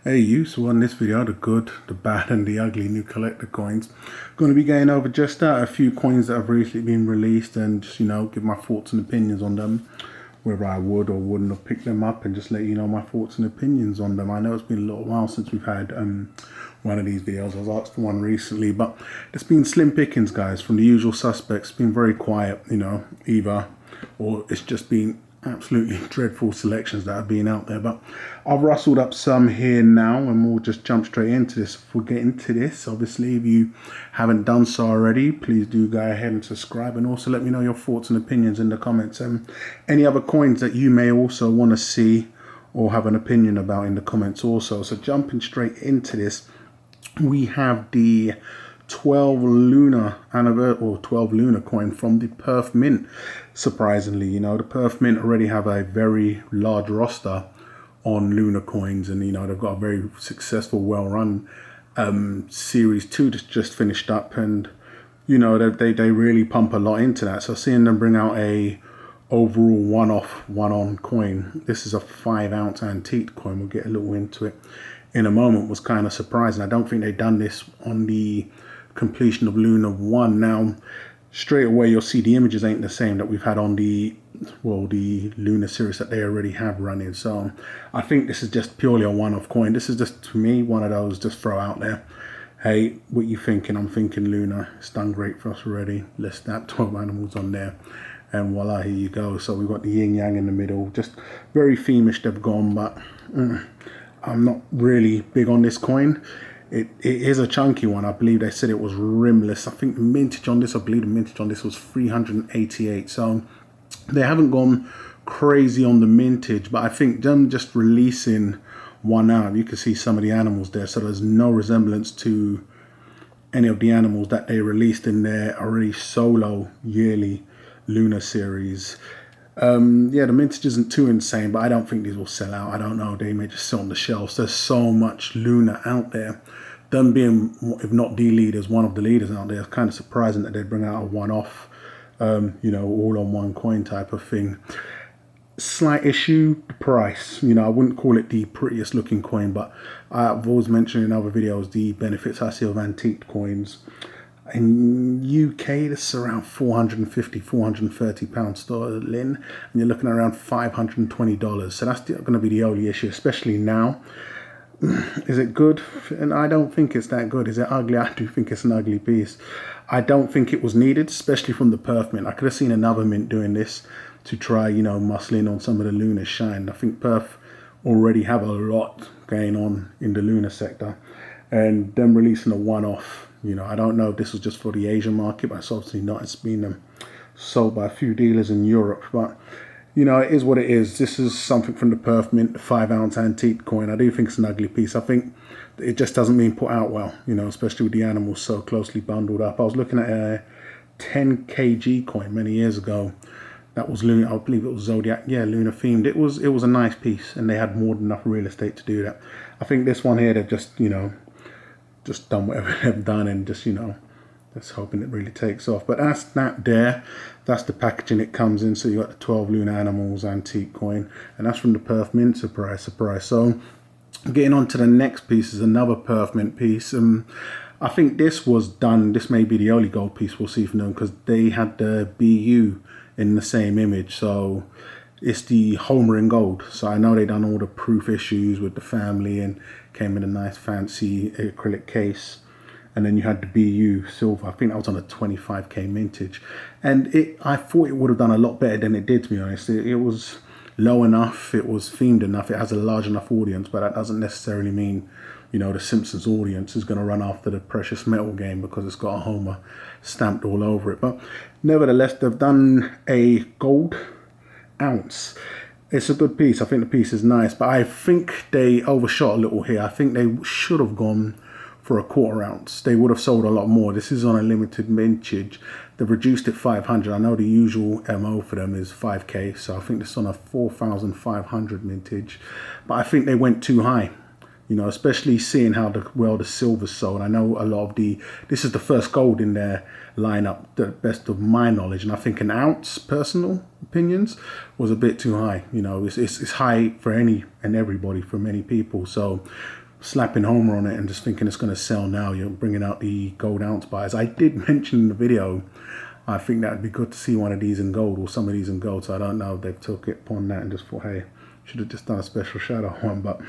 Hey you, so on this video, the good, the bad and the ugly new collector coins. Going to be going over just that, a few coins that have recently been released and just, give my thoughts and opinions on them. Whether I would or wouldn't have picked them up and just let you know my thoughts and opinions on them. I know it's been a little while since we've had one of these videos. I was asked for one recently, but it's been slim pickings, guys, from the usual suspects. It's been very quiet, either, or it's just been absolutely dreadful selections that have been out there. But I've rustled up some here now and we'll just jump straight into this. If we get into this, obviously, if you haven't done so already, please do go ahead and subscribe, and also let me know your thoughts and opinions in the comments, and any other coins that you may also want to see or have an opinion about in the comments also. So jumping straight into this, we have the 12 Lunar anniversary, or 12 Lunar coin from the Perth Mint. Surprisingly, the Perth Mint already have a very large roster on Lunar coins, and they've got a very successful, well-run series 2 that's just finished up, and they really pump a lot into that. So seeing them bring out a overall one-off, one-on coin, this is a 5-ounce antique coin, we'll get a little into it in a moment, was kind of surprising. I don't think they've done this on the completion of Lunar 1. Now, straight away you'll see the images ain't the same that we've had on the Lunar series that they already have running. So I think this is just purely a one-off coin. This is just, to me, one of those just throw out there. Hey, what you thinking? I'm thinking Lunar. It's done great for us already. Let's snap 12 animals on there, and voila, here you go. So we've got the yin yang in the middle. Just very themish they've gone, but I'm not really big on this coin. It is a chunky one. I believe they said it was rimless. I think the mintage on this, was 388. So they haven't gone crazy on the mintage, but I think them just releasing one out, you can see some of the animals there. So there's no resemblance to any of the animals that they released in their already solo yearly Lunar series. Yeah, the mintage isn't too insane, but I don't think these will sell out. I don't know, they may just sit on the shelves. There's so much Lunar out there. Them being, if not the leaders, one of the leaders out there, it's kind of surprising that they'd bring out a one-off, all on one coin type of thing. Slight issue, the price. I wouldn't call it the prettiest looking coin, but I've always mentioned in other videos the benefits I see of antique coins. In UK, this is around £450, £430 sterling, and you're looking at around $520. So that's going to be the only issue, especially now. Is it good? And I don't think it's that good. Is it ugly? I do think it's an ugly piece. I don't think it was needed, especially from the Perth Mint. I could have seen another mint doing this to try, muscle in on some of the Lunar shine. I think Perth already have a lot going on in the Lunar sector, and them releasing a one-off, I don't know if this was just for the Asian market, but it's obviously not. It's been sold by a few dealers in Europe, but it is what it is. This is something from the Perth Mint, the 5-ounce antique coin. I do think it's an ugly piece. I think it just doesn't being put out well, especially with the animals so closely bundled up. I was looking at a 10 kg coin many years ago. That was Lunar, I believe it was Zodiac, yeah, Lunar themed. It was a nice piece, and they had more than enough real estate to do that. I think this one here, they've just, just done whatever they've done, and just, just hoping it really takes off. But that's that there. That's the packaging it comes in. So you got the 12 Lunar animals antique coin, and that's from the Perth Mint. Surprise, surprise. So getting on to the next piece is another Perth Mint piece. I think this was done. This may be the only gold piece we'll see from them, because they had the BU in the same image. So it's the Homer in gold. So I know they done all the proof issues with the family and came in a nice fancy acrylic case. And then you had the BU silver. I think that was on a 25k mintage. And I thought it would have done a lot better than it did, to be honest. It was low enough, it was themed enough, it has a large enough audience, but that doesn't necessarily mean, the Simpsons audience is going to run after the precious metal game because it's got a Homer stamped all over it. But nevertheless, they've done a gold ounce. It's a good piece. I think the piece is nice, but I think they overshot a little here. I think they should have gone for a 1/4 ounce. They would have sold a lot more. This is on a limited mintage. They've reduced it 500. I know the usual MO for them is 5k, so I think this is on a 4,500 mintage. But I think they went too high, especially seeing how the silver's sold. I know a lot of this is the first gold in their lineup, the best of my knowledge, and I think an ounce, personal opinions, was a bit too high. It's high for any and everybody, for many people. So slapping Homer on it and just thinking it's going to sell now. You're bringing out the gold ounce buys. I did mention in the video, I think that would be good to see one of these in gold or some of these in gold. So I don't know if they've took it upon that and just thought, hey, should have just done a special shadow one. But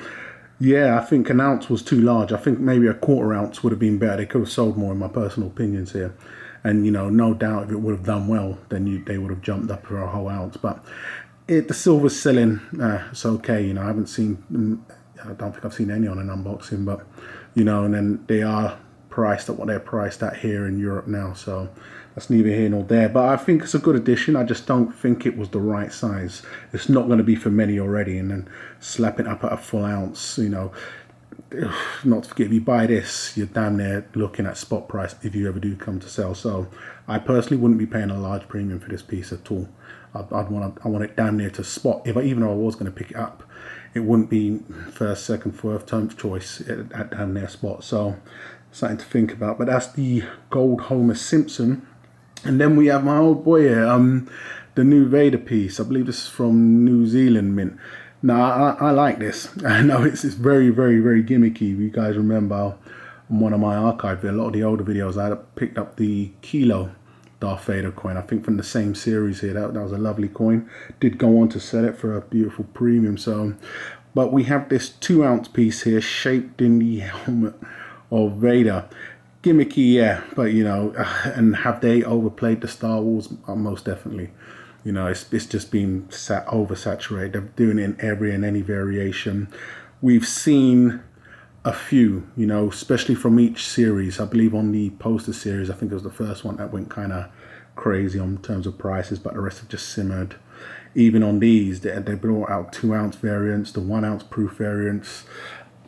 yeah, I think an ounce was too large. I think maybe a quarter ounce would have been better. They could have sold more, in my personal opinions here. And, you know, no doubt if it would have done well, then they would have jumped up for a whole ounce. But the silver's selling, it's okay. You know, I haven't seen, I don't think I've seen any on an unboxing, but, you know, and then they are priced at what they're priced at here in Europe now. So that's neither here nor there. But I think it's a good addition. I just don't think it was the right size. It's not going to be for many already. And then slapping up at a full ounce, you know, not to forget, if you buy this, you're damn near looking at spot price if you ever do come to sell. So I personally wouldn't be paying a large premium for this piece at all. I want it damn near to spot. Even though I was going to pick it up, it wouldn't be first, second, fourth, 10th choice at damn near spot. So something to think about. But that's the gold Homer Simpson. And then we have my old boy here, the new Vader piece. I believe this is from New Zealand mint. Now, I like this. I know it's very, very, very gimmicky. You guys remember on one of my archive, a lot of the older videos, I picked up the Kilo Darth Vader coin. I think from the same series here. That was a lovely coin. Did go on to sell it for a beautiful premium. So, but we have this 2 ounce piece here, shaped in the helmet of Vader. Gimmicky, yeah, but you know, and have they overplayed the Star Wars? Most definitely. You know, it's just been oversaturated. They're doing it in every and any variation. We've seen a few, you know, especially from each series. I believe on the poster series, I think it was the first one that went kind of crazy on terms of prices, but the rest have just simmered. Even on these, they brought out 2 ounce variants, the 1 ounce proof variants.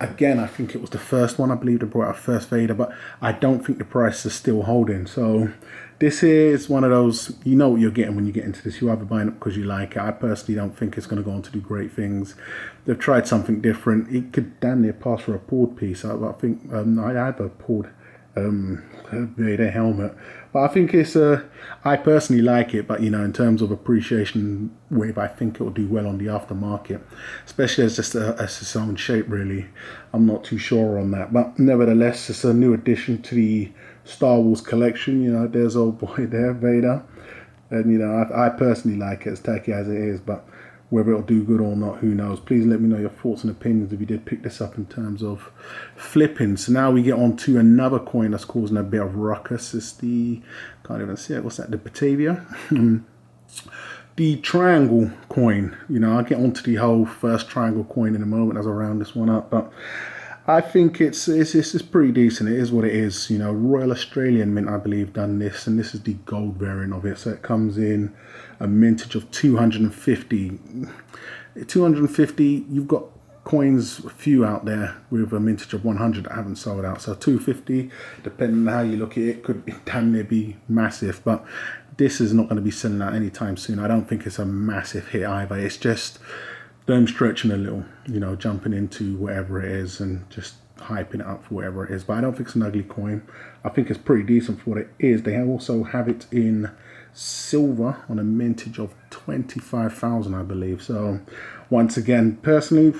Again, I think it was the first one. I believe they brought out first Vader, but I don't think the price is still holding. So this here is one of those, you know what you're getting when you get into this. You either buying it because you like it. I personally don't think it's going to go on to do great things. They've tried something different. It could damn near pass for a poured piece. I think I have a poured Vader helmet, but I think it's I personally like it, but you know, in terms of appreciation wave, I think it will do well on the aftermarket, especially as just as its own shape. Really, I'm not too sure on that, but nevertheless, it's a new addition to the Star Wars collection. You know, there's old boy there, Vader, and you know, I personally like it, as tacky as it is, but whether it'll do good or not, who knows. Please let me know your thoughts and opinions if you did pick this up in terms of flipping. So now we get on to another coin that's causing a bit of ruckus. It's the, can't even see it, what's that, the Batavia? The triangle coin. You know, I'll get onto the whole first triangle coin in a moment as I round this one up, but I think it's pretty decent. It is what it is. You know, Royal Australian Mint, I believe, done this, and this is the gold variant of it. So it comes in a mintage of 250. 250, you've got coins, a few out there with a mintage of 100 that haven't sold out. So 250, depending on how you look at it, could be damn near be massive. But this is not going to be selling out anytime soon. I don't think it's a massive hit either. It's just them stretching a little, you know, jumping into whatever it is and just hyping it up for whatever it is. But I don't think it's an ugly coin. I think it's pretty decent for what it is. They also have it in silver on a mintage of 25,000, I believe. So once again, personally,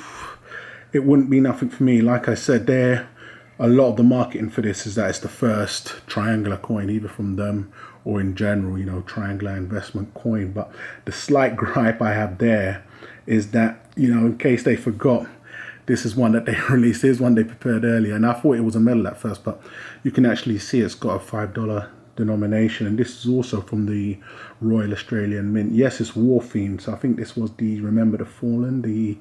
it wouldn't be nothing for me. Like I said, a lot of the marketing for this is that it's the first triangular coin, either from them or in general, you know, triangular investment coin. But the slight gripe I have there is that, you know, in case they forgot, this is one that they released. Here's one they prepared earlier, and I thought it was a medal at first, but you can actually see it's got a $5 denomination, and this is also from the Royal Australian Mint. Yes, it's war themed, so I think this was the Remember the Fallen, the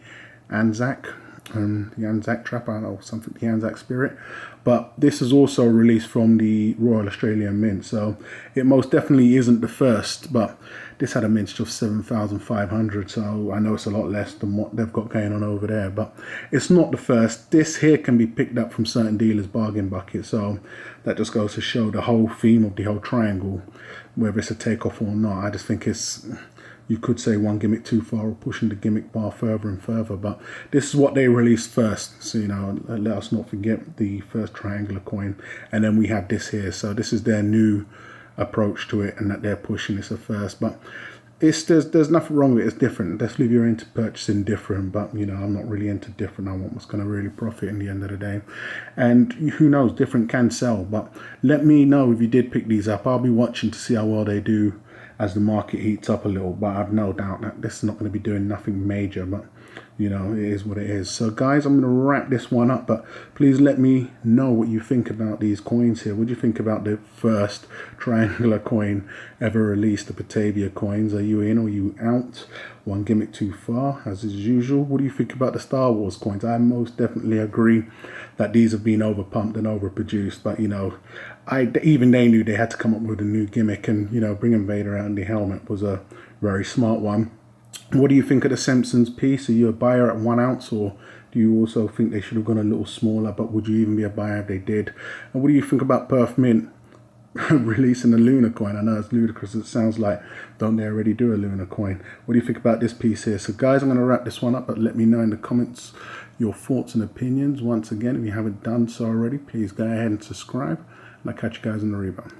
Anzac Trap, I don't know, something, the Anzac Spirit. But this is also released from the Royal Australian Mint, so it most definitely isn't the first, but this had a mintage of 7,500, so I know it's a lot less than what they've got going on over there, but it's not the first. This here can be picked up from certain dealers' bargain bucket, so that just goes to show the whole theme of the whole triangle, whether it's a takeoff or not. I just think it's, you could say one gimmick too far or pushing the gimmick bar further and further, but this is what they released first, so you know, let us not forget the first triangular coin, and then we have this here. So this is their new approach to it, and that they're pushing this at first. But there's nothing wrong with it. It's different. Definitely if you're into purchasing different, but you know, I'm not really into different. I want what's going to really profit in the end of the day. And who knows, different can sell. But let me know if you did pick these up. I'll be watching to see how well they do as the market heats up a little. But I've no doubt that this is not going to be doing nothing major. But you know, it is what it is. So guys, I'm going to wrap this one up, but please let me know what you think about these coins here. What do you think about the first triangular coin ever released, the Batavia coins? Are you in or are you out? One gimmick too far, as is usual. What do you think about the Star Wars coins? I most definitely agree that these have been overpumped and overproduced, but you know, even they knew they had to come up with a new gimmick, and you know, bringing Vader out in the helmet was a very smart one. What do you think of the Simpsons piece? Are you a buyer at 1 ounce, or do you also think they should have gone a little smaller? But would you even be a buyer if they did? And what do you think about Perth Mint releasing a Lunar coin? I know it's ludicrous. It sounds like, don't they already do a Lunar coin? What do you think about this piece here? So guys, I'm going to wrap this one up, but let me know in the comments your thoughts and opinions. Once again, if you haven't done so already, please go ahead and subscribe, and I'll catch you guys in the rebound.